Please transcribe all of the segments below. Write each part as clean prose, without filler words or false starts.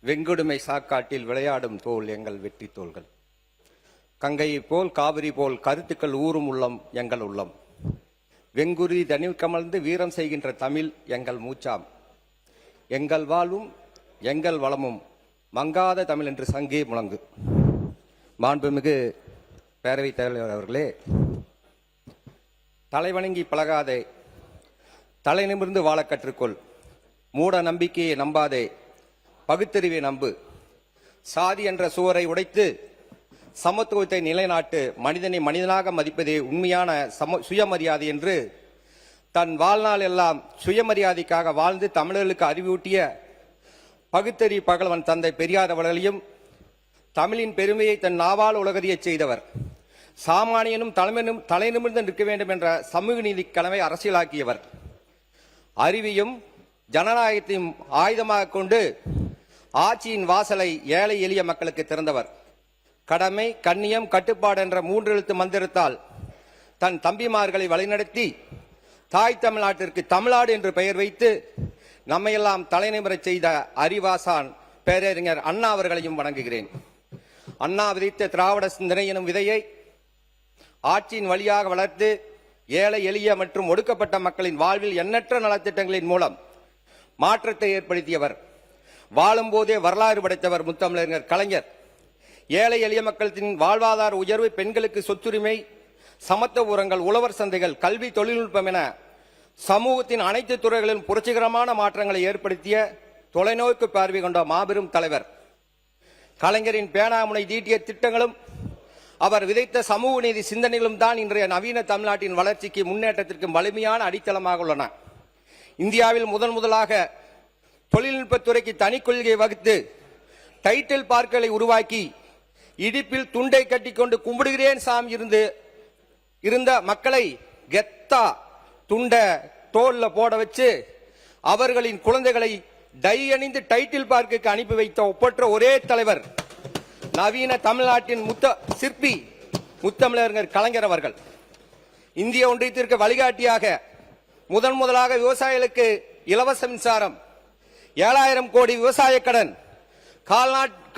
வெங்குடுமை சாக்காட்டில் விளையாடும் தோல் எங்கள் வெற்றி தோள்கள். கங்கையை போல் காவிரி போல் கருத்துக்கள் ஊறும் உள்ளம் எங்கள் உள்ளம். வெங்குருதி தனில் கமழ்ந்து வீரம் செய்கின்ற தமிழ் எங்கள் மூச்சாம். எங்கள் வாழ்வும் எங்கள் வளமும் மங்காத தமிழ் என்று சங்கே முழங்கு. மாண்புமிகு பேரவைத் தலைவர் அவர்களே, தலைவணங்கி பழகாதே, தலை நிமிர்ந்து வாழ கற்றுக்கொள், மூட நம்பிக்கையை நம்பாதே, பகுத்தறிவை நம்பு, சாதி என்ற சுவரை உடைத்து சமத்துவத்தை நிலைநாட்டு, மனிதனை மனிதனாக மதிப்பதே உண்மையான சுயமரியாதை என்று தன் வாழ்நாள் எல்லாம் சுயமரியாதைக்காக வாழ்ந்து தமிழர்களுக்கு அறிவூட்டிய பகுத்தறிவு பகலவன் தந்தை பெரியார் அவர்களையும் தமிழின் பெருமையை தன் நாவால் உலகறிய செய்தவர். சாமானியனும் தலை நிமிர்ந்து நிற்க வேண்டும் என்ற சமூக நீதி கனவை அரசியலாக்கியவர். அறிவையும் ஜனநாயகத்தையும் ஆயுதமாக கொண்டு ஆட்சியின் வாசலை ஏழை எளிய மக்களுக்கு திறந்தவர். கடமை, கண்ணியம், கட்டுப்பாடு என்ற 3 எழுத்து மந்திரத்தால் தன் தம்பிமார்களை வழிநடத்தி தாய் தமிழ்நாட்டிற்கு தமிழ்நாடு என்று பெயர் வைத்து நம்மையெல்லாம் தலைநிமிரச் செய்த அறிவாசான் பேரறிஞர் அண்ணா அவர்களையும் வணங்குகிறேன். அண்ணா விதைத்த திராவிட சிந்தனை எனும் விதையை ஆட்சியின் வழியாக வளர்த்து ஏழை எளிய மற்றும் ஒடுக்கப்பட்ட மக்களின் வாழ்வில் எண்ணற்ற நலத்திட்டங்களின் மூலம் மாற்றத்தை ஏற்படுத்தியவர். வாழும் போதே வரலாறு படைத்தவர் முத்தமிழறிஞர் கலைஞர். ஏழை எளிய மக்களின் வாழ்வாதார உயர்வு, பெண்களுக்கு சொத்துரிமை, சமத்துவ உரங்கள், உழவர் சந்தைகள், கல்வி, தொழில்நுட்பம் என சமூகத்தின் அனைத்து துறைகளிலும் புரட்சிகரமான மாற்றங்களை ஏற்படுத்திய தொலைநோக்கு பார்வை கொண்ட மாபெரும் தலைவர். கலைஞரின் பேனாமுனை தீட்டிய திட்டங்களும் அவர் விதைத்த சமூக நீதி சிந்தனைகளும் தான் இன்றைய நவீன தமிழ்நாட்டின் வளர்ச்சிக்கு முன்னேற்றத்திற்கு வலிமையான அடித்தளமாக உள்ளன. இந்தியாவில் முதலாக தொழில்நுட்பத்துறைக்கு தனி கொள்கை வகுத்து டைட்டில் பார்க்களை உருவாக்கி இடிப்பில் துண்டை கட்டிக்கொண்டு கும்பிடுகிறேன் சாமி இருந்த மக்களை கெத்தா துண்டை தோல்ல போட வச்சு அவர்களின் குழந்தைகளை டை அணிந்து டைட்டில் பார்க்குக்கு அனுப்பி வைத்த ஒப்பற்ற ஒரே தலைவர் நவீன தமிழ்நாட்டின் சிற்பி முத்தமிழறிஞர் கலைஞர் அவர்கள். இந்திய ஒன்றியத்திற்கு வழிகாட்டியாக முதலாக விவசாயிகளுக்கு இலவச மின்சாரம், 7000 கோடி விவசாய கடன்,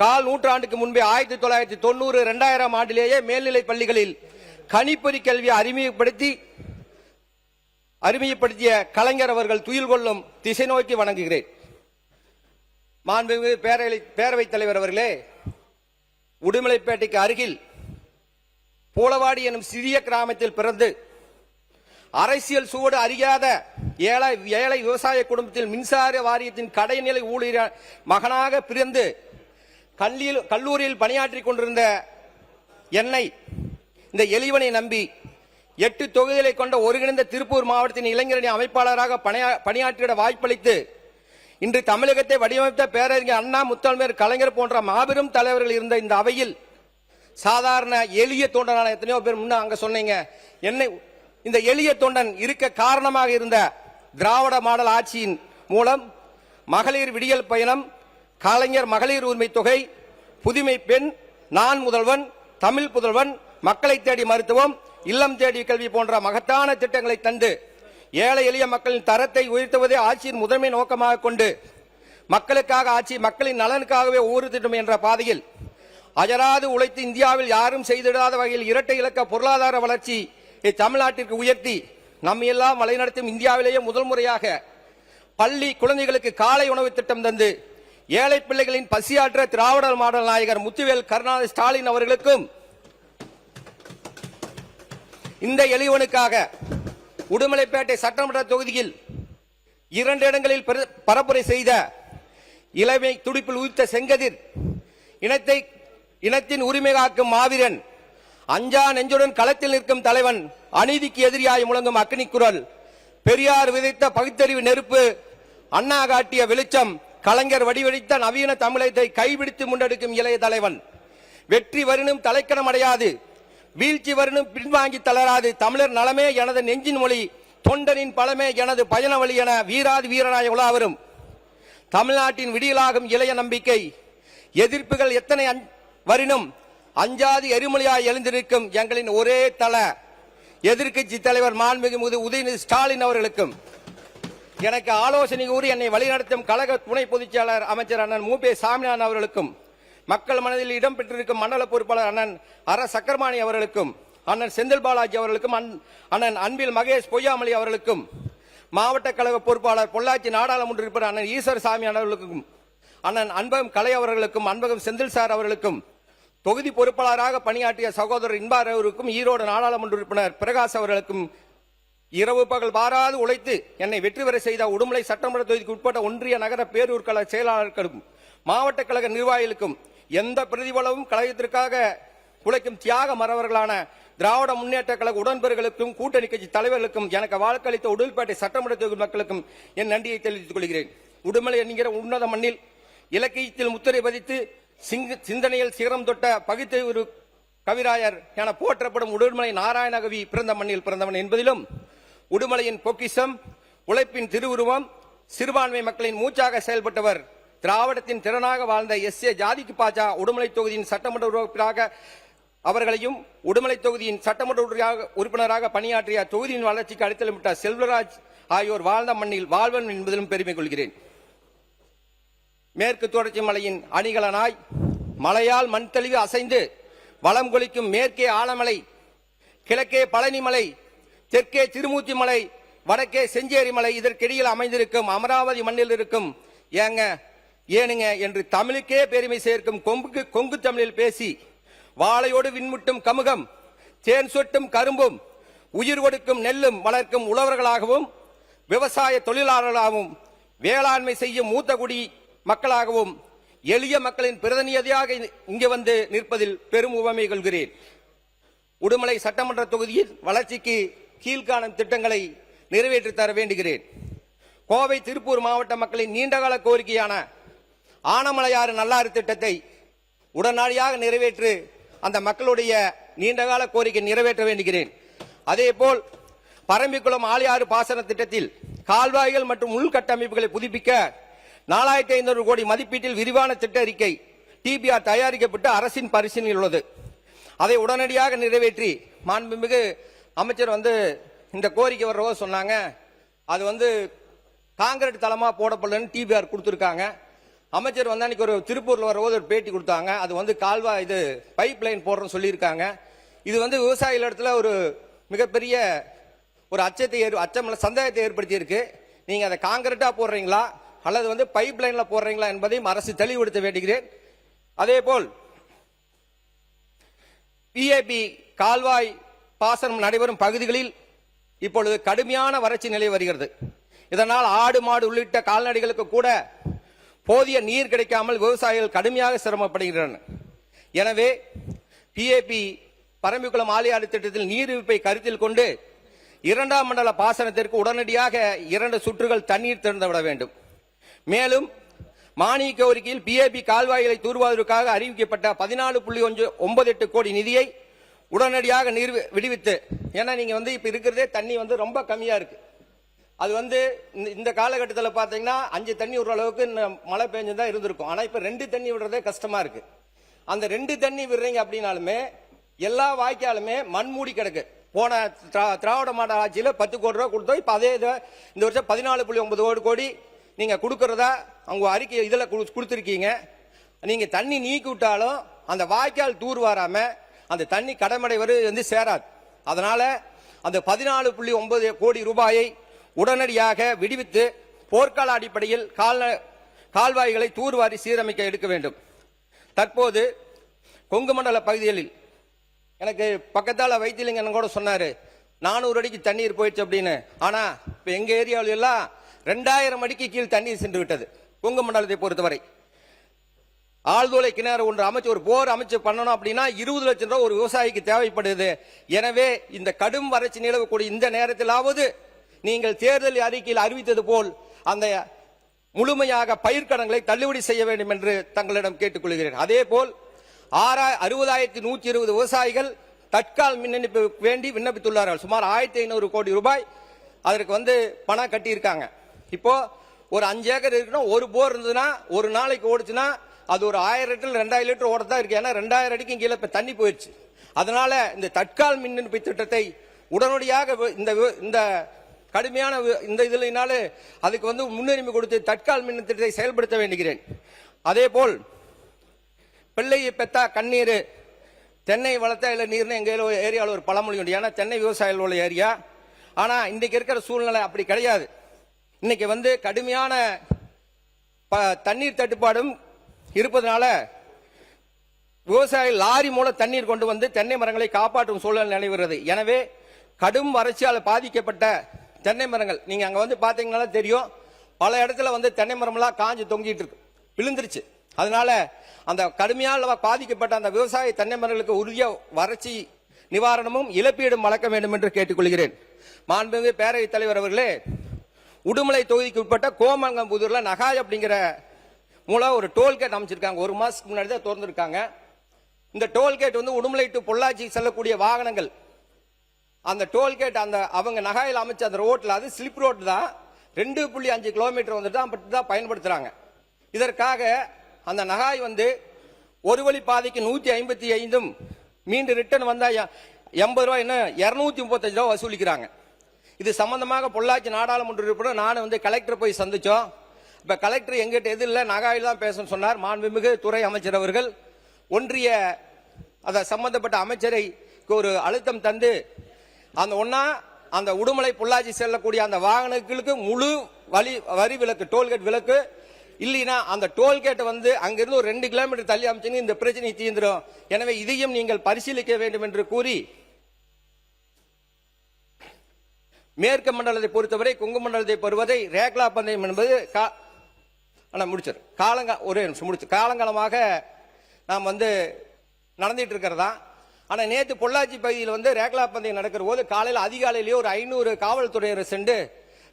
கால் நூற்றாண்டுக்கு முன்பே 1990 2000 ஆண்டிலேயே மேல்நிலை பள்ளிகளில் கணிப்பொறி கல்வியை அறிமுகப்படுத்திய கலைஞர் அவர்கள் துயில் கொள்ளும் திசை நோக்கி வணங்குகிறேன். மாண்புமிகு பேரவைத் தலைவர் அவர்களே, உடுமலைப்பேட்டைக்கு அருகில் பூளவாடி எனும் சிறிய கிராமத்தில் பிறந்து அரசியல் சூடு அறியாத ஏழை விவசாய குடும்பத்தில் மின்சார வாரியத்தின் கடைநிலை ஊழியர் மகனாக பிறந்து கல்லூரியில் பணியாற்றிக் கொண்டிருந்த என்னை இந்த எளிவனை நம்பி 8 தொகுதிகளை கொண்ட ஒருங்கிணைந்த திருப்பூர் மாவட்டத்தின் இளைஞரணி அமைப்பாளராக பணியாற்றிட வாய்ப்பளித்து இன்று தமிழகத்தை வடிவமைத்த பேரறிஞர் அண்ணா, முத்தமிழர் கலைஞர் போன்ற மாபெரும் தலைவர்கள் இருந்த இந்த அவையில் சாதாரண எளிய தொண்டனான எத்தனையோ பேர் முன்ன அங்க சொன்னீங்க. என்னை இந்த எளிய தொண்டன் இருக்க காரணமாக இருந்த திராவிட மாடல் ஆட்சியின் மூலம் மகளிர் விடியல் பயணம், கலைஞர் மகளிர் உரிமை தொகை, புதுமை பெண், நான் முதல்வன், தமிழ் புதல்வன், மக்களை தேடி மருத்துவம், இல்லம் தேடி கல்வி போன்ற மகத்தான திட்டங்களை தந்து ஏழை எளிய மக்களின் தரத்தை உயர்த்துவதே ஆட்சியின் முதன்மை நோக்கமாக கொண்டு மக்களுக்காக ஆட்சி, மக்களின் நலனுக்காகவே ஒவ்வொரு திட்டம் என்ற பாதையில் அயராது உழைத்து இந்தியாவில் யாரும் செய்திடாத வகையில் இரட்டை இலக்க பொருளாதார வளர்ச்சி தமிழ்நாட்டிற்கு உயர்த்தி நம்மையெல்லாம் வழிநடத்தும் இந்தியாவிலேயே முதல் முறையாக பள்ளி குழந்தைகளுக்கு காலை உணவு திட்டம் தந்து ஏழை பிள்ளைகளின் பசியாற்ற திராவிட மாடல் நாயகர் முத்துவேல் கருணாநிதி ஸ்டாலின் அவர்களுக்கும் இந்த எளிவனுக்காக உடுமலைப்பேட்டை சட்டமன்ற தொகுதியில் 2 இடங்களில் பரப்புரை செய்த இளமை துடிப்பில் உயிர்த்த செங்கதிர், இனத்தின் உரிமை காக்கும் மாவீரன், அஞ்சா நெஞ்சுடன் களத்தில் நிற்கும் தலைவன், அநீதிக்கு எதிரியாய் முழங்கும் அக்னி குரல், பெரியார் விதைத்த பகுத்தறிவு நெருப்பு, அண்ணா காட்டிய வெளிச்சம், கலைஞர் வடிவடித்த நவீன தமிழகத்தை கைபிடித்து முன்னெடுக்கும் இளைய தலைவன். வெற்றி வரினும் தலைக்கணம் அடையாது, வீழ்ச்சி வரினும் பின்வாங்கி தளராது, தமிழர் நலமே எனது நெஞ்சின் மொழி, தொண்டனின் பலமே எனது பயண வழி என வீராதி வீரனாய் உலாவரும் தமிழ்நாட்டின் விடியலாகும் இளைய நம்பிக்கை. எதிர்ப்புகள் எத்தனை வரினும் அஞ்சாதி எரிமொழியாய் எழுந்திருக்கும் எங்களின் ஒரே தல எதிர்க்கட்சி தலைவர் மாண்புமிகு உதயநிதி ஸ்டாலின் அவர்களுக்கும் எனக்கு ஆலோசனை கூறி என்னை வழிநடத்தும் கழக துணை பொதுச் செயலாளர் அமைச்சர் அண்ணன் மூபே சாமிநாதன் அவர்களுக்கும், மக்கள் மனதில் இடம் பெற்றிருக்கும் மண்டல பொறுப்பாளர் அண்ணன் அர சக்கரபாணி அவர்களுக்கும், அண்ணன் செந்தில் பாலாஜி அவர்களுக்கும், அண்ணன் அன்பில் மகேஷ் பொய்யாமொழி அவர்களுக்கும், மாவட்ட கழக பொறுப்பாளர் பொள்ளாச்சி நாடாளுமன்ற உறுப்பினர் அண்ணன் ஈஸ்வர் சாமி அவர்களுக்கும், அண்ணன் அன்பகம் கலை அவர்களுக்கும், அன்பகம் செந்தில் சார் அவர்களுக்கும், தொகுதி பொறுப்பாளராக பணியாற்றிய சகோதரர் இன்பார் அவருக்கும், ஈரோடு நாடாளுமன்ற உறுப்பினர் பிரகாஷ் அவர்களுக்கும், இரவு பகல் பாராது உழைத்து என்னை வெற்றி பெற செய்த உடுமலை சட்டமன்ற தொகுதிக்கு உட்பட்ட ஒன்றிய நகர பேரூர் கழக செயலாளர்களுக்கும், மாவட்ட கழக நிர்வாகிகளுக்கும், எந்த பிரதிபலமும் கழகத்திற்காக உழைக்கும் தியாக மறவர்களான திராவிட முன்னேற்ற கழக உடன்பர்களுக்கும், கூட்டணி கட்சி தலைவர்களுக்கும், எனக்கு வாக்களித்த உடுமலைப்பேட்டை சட்டமன்ற தொகுதி மக்களுக்கும் என் நன்றியை தெரிவித்துக் கொள்கிறேன். உடுமலை என்கிற உன்னத மண்ணில் இலக்கியத்தில் முத்திரை பதித்து சிந்தனையில் சிகரம் தொட்ட பகுத்தறிவு கவிராயர் என போற்றப்படும் உடுமலை நாராயணகவி பிறந்த மண்ணில் பிறந்தவன் என்பதிலும், உடுமலையின் பொக்கிஷம், உழைப்பின் திருவுருவம், சிறுபான்மை மக்களின் மூச்சாக செயல்பட்டவர், திராவிடத்தின் திறனாக வாழ்ந்த எஸ்.ஏ. ஜாதிக்கு பாஜா உடுமலை தொகுதியின் சட்டமன்ற உறுப்பினராக அவர்களையும், உடுமலை தொகுதியின் சட்டமன்ற உறுப்பினராக பணியாற்றிய தொகுதியின் வளர்ச்சிக்கு அடித்தளமிட்ட செல்வராஜ் ஆகியோர் வாழ்ந்த மண்ணில் வாழ்வன் என்பதிலும் பெருமை கொள்கிறேன். மேற்கு தொடர்ச்சி மலையின் அணிகலனாய் மலையால் மண் தெளிவு அசைந்து வளம் கொளிக்கும் மேற்கே ஆலமலை, கிழக்கே பழனிமலை, தெற்கே திருமூர்த்தி மலை, வடக்கே செஞ்சேரி மலை, இதற்கிடையில் அமைந்திருக்கும் அமராவதி மண்ணில் இருக்கும் ஏனுங்க என்று தமிழுக்கே பெருமை சேர்க்கும் கொங்கு தமிழில் பேசி வாழையோடு விண்முட்டும் கமுகம், தேன் சொட்டும் கரும்பும், உயிர் கொடுக்கும் நெல்லும் வளர்க்கும் உழவர்களாகவும், விவசாய தொழிலாளர்களாகவும், வேளாண்மை செய்யும் மூத்த குடி மக்களாகவும், எளிய மக்களின் பிரதிநிதியாக இங்கு வந்து நிற்பதில் பெரும் உவமை கொள்கிறேன். உடுமலை சட்டமன்ற தொகுதியில் வளர்ச்சிக்கு கீழ்காணும் திட்டங்களை நிறைவேற்றி தர வேண்டுகிறேன். கோவை திருப்பூர் மாவட்ட மக்களின் நீண்டகால கோரிக்கையான ஆனமலையாறு நல்லாறு திட்டத்தை உடனடியாக நிறைவேற்று அந்த மக்களுடைய நீண்டகால கோரிக்கை நிறைவேற்ற வேண்டுகிறேன். அதேபோல் பரம்பிக்குளம் ஆழியாறு பாசன திட்டத்தில் கால்வாய்கள் மற்றும் உள்கட்டமைப்புகளை புதுப்பிக்க 4500 கோடி மதிப்பீட்டில் விரிவான திட்ட அறிக்கை டிபிஆர் தயாரிக்கப்பட்டு அரசின் பரிசீலனையில் உள்ளது. அதை உடனடியாக நிறைவேற்றி மாண்புமிகு அமைச்சர் இந்த கோரிக்கை வர்றவோ சொன்னாங்க, அது காங்கிரீட் தளமா போடப்படலன்னு டிபிஆர் கொடுத்திருக்காங்க. அமைச்சர் அன்னைக்கு ஒரு திருப்பூர்ல வரபோது ஒரு பேட்டி கொடுத்தாங்க. அது கால்வாய் இது பைப் லைன் போடுறோம்னு சொல்லியிருக்காங்க. இது விவசாயிகள் இடத்துல ஒரு மிகப்பெரிய ஒரு சந்தேகத்தை ஏற்படுத்தி இருக்கு. நீங்க அதை காங்கிரீட்டா போடுறீங்களா அல்லது பைப் லைன்ல போடுறீங்களா என்பதையும் அரசு தெளிவுபடுத்த வேண்டுகிறேன். அதேபோல் பிஏபி கால்வாய் பாசனம் நடைபெறும் பகுதிகளில் இப்பொழுது கடுமையான வறட்சி நிலை வருகிறது. இதனால் ஆடு மாடு உள்ளிட்ட கால்நடைகளுக்கு கூட போதிய நீர் கிடைக்காமல் விவசாயிகள் கடுமையாக சிரமப்படுகின்றனர். எனவே பிஏபி பரம்பிக்குளம் ஆழியாறு திட்டத்தில் நீர் இருப்பை கருத்தில் கொண்டு 2ஆம் மண்டல பாசனத்திற்கு உடனடியாக 2 சுற்றுகள் தண்ணீர் திறந்துவிட வேண்டும். மேலும் மானிய கோரிக்கையில் பிஏபி கால்வாய்களை தூர்வாருவதற்காக அறிவிக்கப்பட்ட 14.98 கோடி நிதியை உடனடியாக விடுவித்து, ஏன்னா நீங்க இப்ப இருக்கிறதே தண்ணி ரொம்ப கம்மியா இருக்கு. அது இந்த காலகட்டத்தில் பாத்தீங்கன்னா 5 தண்ணி விடுற அளவுக்கு மழை பெஞ்சுதான் இருந்திருக்கும். ஆனா இப்ப 2 தண்ணி விடுறதே கஷ்டமா இருக்கு. அந்த 2 தண்ணி விடுறீங்க அப்படின்னாலுமே எல்லா வாய்க்காலுமே மண்மூடி கிடக்கு. போன திராவிட மாடல் ஆட்சியில 10 கோடி ரூபாய் கொடுத்தோம். இப்ப அதே இந்த வருஷம் 14.9 கோடி நீங்க கொடுக்கறதா அவங்க அறிக்கை இதுல கொடுத்திருக்கீங்க. நீங்க தண்ணி நீக்கி விட்டாலும் அந்த வாய்க்கால் தூர் வராம அந்த தண்ணி கடமடை சேராது. அதனால அந்த 14.9 கோடி ரூபாயை உடனடியாக விடுவித்து போர்க்கால அடிப்படையில் கால்வாய்களை தூர்வாரி சீரமைக்க எடுக்க வேண்டும். தற்போது கொங்கு மண்டல பகுதிகளில் எனக்கு பக்கத்தால வைத்தியலிங்கன் கூட சொன்னாரு 400 அடிக்கு தண்ணீர் போயிடுச்சு அப்படின்னு. ஆனா இப்ப எங்க ஏரியாவில எல்லாம் 2000 அடிக்கு கீழ் தண்ணீர் சென்று விட்டது. கொங்கு மண்டலத்தை பொறுத்தவரை ஆழ்துளை கிணறு ஒன்று அமைச்சு ஒரு போர் அமைச்சு பண்ணணும் அப்படின்னா 20 லட்சம் ரூபாய் ஒரு விவசாயிக்கு தேவைப்படுது. எனவே இந்த கடும் வறட்சி நிலவக்கூடிய இந்த நேரத்திலாவது நீங்கள் தேர்தல் அறிக்கையில் அறிவித்தது போல் அந்த முழுமையாக பயிர்க்கடன்களை தள்ளுபடி செய்ய வேண்டும் என்று தங்களிடம் கேட்டுக்கொள்கிறேன். அதே போல் 60,120 விவசாயிகள் தற்கால் மின் இணைப்பு வேண்டி விண்ணப்பித்துள்ளார்கள். சுமார் 1500 கோடி ரூபாய் அதற்கு பணம் கட்டியிருக்காங்க. இப்போ ஒரு 5 ஏக்கர் இருக்குன்னா ஒரு போர் இருந்ததுன்னா ஒரு நாளைக்கு ஓடுச்சுன்னா அது ஒரு 1000 லிட்டர் 2000 லிட்டர் ஓடத்தான் இருக்கு. ஏன்னா 2000 அடிக்கும் கீழே இப்ப தண்ணி போயிடுச்சு. அதனால இந்த தற்கால் மின் இணைப்பு திட்டத்தை உடனடியாக இந்த கடுமையான இந்த இதினால அதுக்கு வந்து முன்னுரிமை கொடுத்து தற்கால் மின் திட்டத்தை செயல்படுத்த வேண்டுகிறேன். அதேபோல் பிள்ளையை பெத்தா கண்ணீர், தென்னை வளர்த்தா இல்லை நீர்னு எங்கள் ஏரியாவில் ஒரு பழமொழி உண்டு. ஏன்னா தென்னை விவசாயிகள் உள்ள ஏரியா. ஆனால் இன்றைக்கு இருக்கிற சூழ்நிலை அப்படி கிடையாது. இன்னைக்கு வந்து கடுமையான தண்ணீர் தட்டுப்பாடும் இருப்பதனால விவசாயிகள் லாரி மூலம் தண்ணீர் கொண்டு வந்து தென்னை மரங்களை காப்பாற்றும் சூழல் நிலவுகிறது. எனவே கடும் வறட்சியால் பாதிக்கப்பட்ட தென்னை மரங்கள் நீங்க அங்க வந்து பாத்தீங்கன்னா தெரியும், பல இடத்துல வந்து தென்னை மரம்லாம் காஞ்சு தொங்கிட்டு இருக்கு, விழுந்துருச்சு. அதனால அந்த கடுமையால் பாதிக்கப்பட்ட அந்த விவசாய தென்னை மரங்களுக்கு உரிய வறட்சி நிவாரணமும் இழப்பீடும் வழங்க வேண்டும் என்று கேட்டுக்கொள்கிறேன். மாண்புமிகு பேரவைத் தலைவர் அவர்களே, உடுமலை தொகுதிக்கு உட்பட்ட கோமங்கம்புதூர்ல நகாய் அப்படிங்கிற மூலம் ஒரு டோல்கேட் அமைச்சிருக்காங்க. ஒரு மாசத்துக்கு முன்னாடி தான் திறந்திருக்காங்க. இந்த டோல்கேட் வந்து உடுமலை டு பொள்ளாச்சி செல்லக்கூடிய வாகனங்கள் அந்த டோல்கேட் அந்த அவங்க நகாயில் அமைச்ச அந்த ரோட்ல, அது ஸ்லிப் ரோட் தான், 2.5 கிலோமீட்டர் வந்துட்டு தான் பயன்படுத்துறாங்க. இதற்காக அந்த நகாய் வந்து ஒரு வழி பாதைக்கு 155 மீண்டும் ரிட்டர்ன் வந்தா 80 ரூபாய், என்ன 235 ரூபாய் வசூலிக்கிறாங்க. இது சம்பந்தமாக பொள்ளாச்சி நாடாளுமன்ற உறுப்பினர் நான் வந்து கலெக்டர் போய் சந்திச்சோம். இப்ப கலெக்டர் எங்கிட்ட எது இல்லை, நகாயில் தான் பேசணும்னு சொன்னார். மாண்புமிகு துறை அமைச்சர் அவர்கள் ஒன்றிய அதை சம்பந்தப்பட்ட அமைச்சரை ஒரு அழுத்தம் தந்து அந்த உடுமலை பொள்ளாச்சி செல்லக்கூடிய அந்த வாகனங்களுக்கு முழு வரி விலக்கு, டோல்கேட் விலக்கு இல்லைன்னா அந்த டோல்கேட் வந்து அங்கிருந்து ஒரு 2 கிலோமீட்டர் தள்ளி அமைச்சு இந்த பிரச்சனை தீர்ந்துடும். எனவே இதையும் நீங்கள் பரிசீலிக்க வேண்டும் என்று கூறி, மேற்கு மண்டலத்தை பொறுத்தவரை கொங்கு மண்டலத்தை பெறுவதை ரேக்லா பந்தயம் என்பது காலங்காலமாக நாம் வந்து நடந்துட்டு இருக்கிறதா. ஆனா நேற்று பொள்ளாச்சி பகுதியில் வந்து ரேக்லா பந்தயம் நடக்கிற போது காலையில் அதிகாலையிலேயே ஒரு 500 காவல்துறையினர் சென்று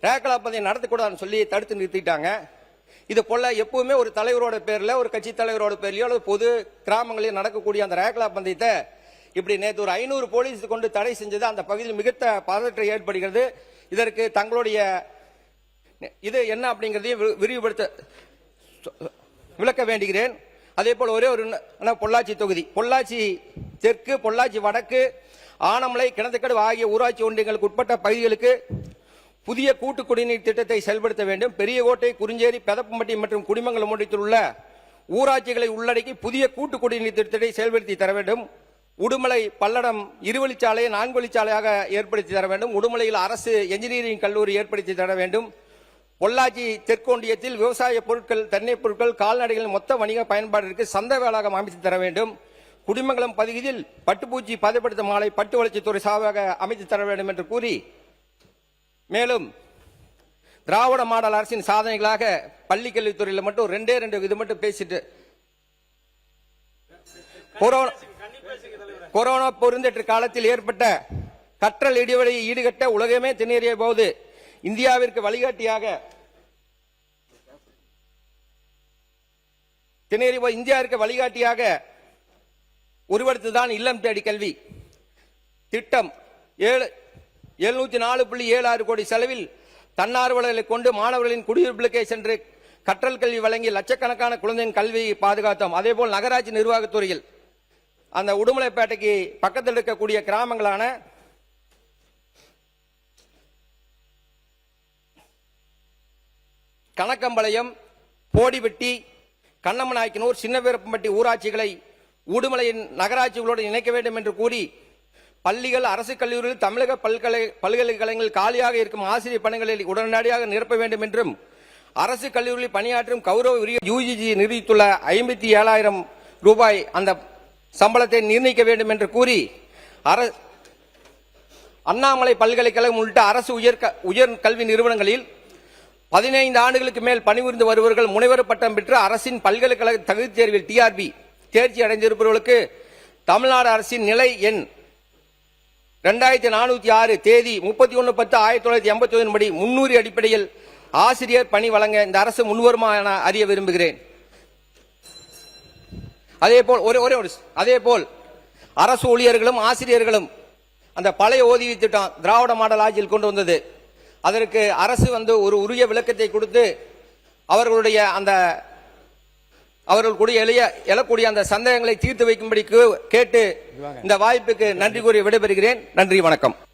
ரேக்லா பந்தயம் நடத்தக்கூடாதுன்னு சொல்லி தடுத்து நிறுத்திட்டாங்க. இது போல எப்பவுமே ஒரு தலைவரோட பேர்ல, ஒரு கட்சி தலைவரோட பேர்லயோ அல்லது பொது கிராமங்களில் நடக்கக்கூடிய அந்த ரேக்லா பந்தயத்தை இப்படி நேற்று ஒரு 500 போலீஸ் கொண்டு தடை செஞ்சது அந்த பகுதியில் மிகுந்த பதற்றம் ஏற்படுகிறது. இதற்கு தங்களுடைய இது என்ன அப்படிங்கறதையும் விரிவுபடுத்த விளக்க வேண்டுகிறேன். அதே போல் ஒரே ஒரு பொள்ளாச்சி தொகுதி, பொள்ளாச்சி தெற்கு, பொள்ளாச்சி வடக்கு, ஆனமலை, கிணத்துக்கடு ஆகிய ஊராட்சி ஒன்றியங்களுக்கு உட்பட்ட பகுதிகளுக்கு புதிய கூட்டு குடிநீர் திட்டத்தை செயல்படுத்த வேண்டும். பெரியகோட்டை, குறிஞ்சேரி, பெதப்பம்பட்டி மற்றும் குடிமங்கலம் ஒன்றியத்தில் உள்ள ஊராட்சிகளை உள்ளடக்கி புதிய கூட்டு குடிநீர் திட்டத்தை செயல்படுத்தி தர வேண்டும். உடுமலை பல்லடம் 2 வழிச்சாலையை 4 வழிச்சாலையாக ஏற்படுத்தி தர வேண்டும். உடுமலையில் அரசு என்ஜினியரிங் கல்லூரி ஏற்படுத்தி தர வேண்டும். பொள்ளாச்சி தெற்கொண்டியத்தில் விவசாய பொருட்கள், தென்னை பொருட்கள், கால்நடைகளின் மொத்த வணிக பயன்பாட்டிற்கு சந்தை வேளாக அமைத்து தர வேண்டும். குடிமங்கலம் பகுதியில் பட்டுப்பூச்சி பதப்படுத்தும் ஆலை பட்டு வளர்ச்சித்துறை சார்பாக அமைத்து தர வேண்டும் என்று கூறி, மேலும் திராவிட மாடல் அரசின் சாதனைகளாக பள்ளி கல்வித்துறையில் மட்டும் 2 இது மட்டும் பேசிட்டு, கொரோனா பெருந்தொற்று காலத்தில் ஏற்பட்ட கற்றல் இடைவெளியை ஈடுகட்ட உலகமே திணறிய போது இந்தியாவிற்கு வழிகாட்டியாக உருவெடுத்துதான் இல்லம் தேடி கல்வி திட்டம் 704.76 கோடி செலவில் தன்னார்வலர்களை கொண்டு மாணவர்களின் குடியிருப்புகளுக்கே சென்று கற்றல் கல்வி வழங்கி லட்சக்கணக்கான குழந்தையின் கல்வியை பாதுகாத்தோம். அதேபோல் நகராட்சி நிர்வாகத்துறையில் அந்த உடுமலைப்பேட்டைக்கு பக்கத்தில் இருக்கக்கூடிய கிராமங்களான கணக்கம்பாளையம், போடிவெட்டி, கண்ணமநாயக்கனூர், சின்னவீரப்பம்பட்டி ஊராட்சிகளை உடுமலையின் நகராட்சிகளோடு இணைக்க வேண்டும் என்று கூறி, பள்ளிகள், அரசு கல்லூரிகள், தமிழக பல்கலைக்கழகங்கள் காலியாக இருக்கும் ஆசிரியர் பணிகளில் உடனடியாக நிரப்ப வேண்டும் என்றும், அரசு கல்லூரியில் பணியாற்றும் கௌரவ உரிய UGC நிர்ணயித்துள்ள 57,000 ரூபாய் அந்த சம்பளத்தை நிர்ணயிக்க வேண்டும் என்று கூறி, அண்ணாமலை பல்கலைக்கழகம் உள்ளிட்ட அரசு உயர் கல்வி நிறுவனங்களில் 15 ஆண்டுகளுக்கு மேல் பணிபுரிந்து வருபவர்கள் முனைவர் பட்டம் பெற்று அரசின் பல்கலைக்கழக தகுதி தேர்வில் TRB தேர்ச்சி அடைந்திருப்பவர்களுக்கு தமிழ்நாடு அரசின் நிலை எண் 2406 தேதி 31/10/1981 படி 300 அடிப்படையில் ஆசிரியர் பணி வழங்க இந்த அரசு முன்வருமான அறிய விரும்புகிறேன். அதேபோல் அரசு ஊழியர்களும் ஆசிரியர்களும் அந்த பழைய ஓய்வூதிய திட்டம் திராவிட மாடல் ஆட்சியில் கொண்டு வந்தது. அதற்கு அரசு வந்து ஒரு உரிய விளக்கத்தை கொடுத்து அவர்களுடைய எழக்கூடிய அந்த சந்தேகங்களை தீர்த்து வைக்கும்படி கேட்டு இந்த வாய்ப்புக்கு நன்றி கூறி விடைபெறுகிறேன். நன்றி, வணக்கம்.